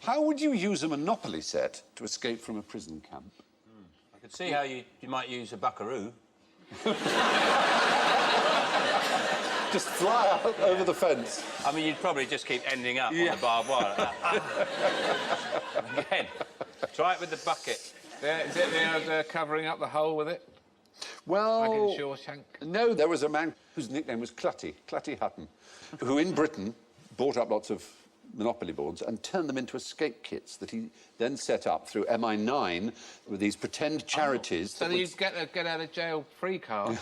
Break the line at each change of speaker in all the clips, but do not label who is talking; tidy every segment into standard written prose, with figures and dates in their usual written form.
How would you use a Monopoly set to escape from a prison camp?
I could see how you might use a buckaroo.
Just fly out over the fence.
I mean, you'd probably just keep ending up on the barbed wire. Again, try it with the bucket.
Is it the covering up the hole with it?
Well...
Like in Shawshank?
No, there was a man whose nickname was Clutty Hutton, who in Britain bought up lots of Monopoly boards and turned them into escape kits that he then set up through MI9 with these pretend charities.
So that you get a get out of jail free card.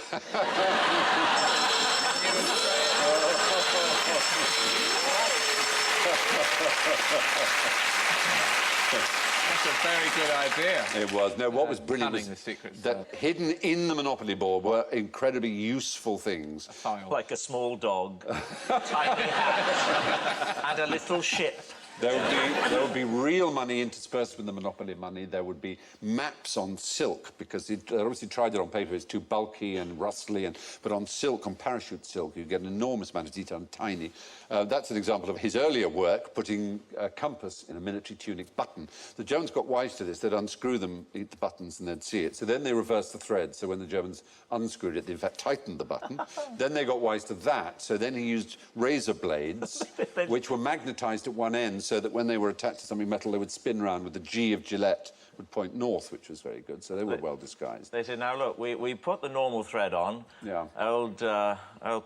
That's a very good idea.
It was. No, what was brilliant was
the secrets
that hidden in the Monopoly board were incredibly useful things.
A file.
Like a small dog, tiny hat, and a little ship.
There would be real money interspersed with the Monopoly money. There would be maps on silk, because he'd obviously tried it on paper. It's too bulky and rustly, but on silk, on parachute silk, you get an enormous amount of detail and tiny. That's an example of his earlier work, putting a compass in a military tunic button. The Germans got wise to this. They'd unscrew them, eat the buttons, and they'd see it. So then they reversed the thread. So when the Germans unscrewed it, they in fact tightened the button. Then they got wise to that. So then he used razor blades, which were magnetised at one end, so that when they were attached to something metal, they would spin round with the G of Gillette would point north, which was very good. So they were well disguised.
They said, now look, we put the normal thread on.
Yeah.
Old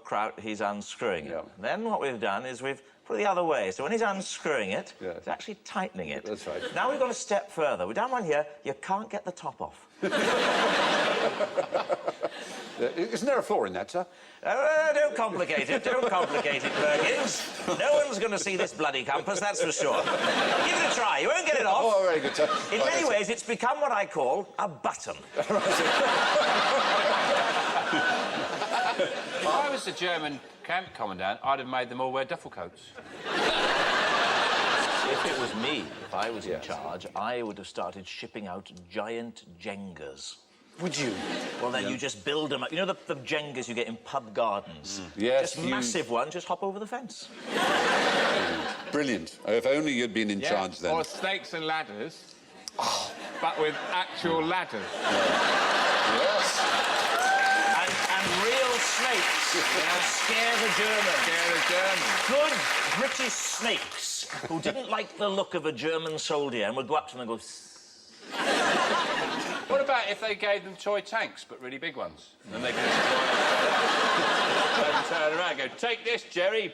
Kraut, he's unscrewing it.
Yeah.
Then what we've done is we've put it the other way. So when he's unscrewing it, he's actually tightening it.
That's right.
Now we've gone a step further. We've done one here. You can't get the top off.
Isn't there a flaw in that, sir?
Don't complicate it. Don't complicate it, Perkins. No one's going to see this bloody compass, that's for sure. Give it a try. You won't get it off.
Oh, very good, sir.
In many ways, it's become what I call a button.
If I was the German camp commandant, I'd have made them all wear duffel coats.
If it was me, if I was in charge, I would have started shipping out giant Jengas.
Would you?
Well, then you just build them up. You know the Jengas you get in pub gardens?
Yes.
Just massive one, just hop over the fence.
Brilliant. If only you'd been in charge then.
Or snakes and ladders, but with actual ladders.
Yes.
And real snakes to scare the Germans.
Scare the Germans.
Good British snakes who didn't like the look of a German soldier and would go up to them and go...
What about if they gave them toy tanks, but really big ones? And they could just turn around and go, take this, Jerry.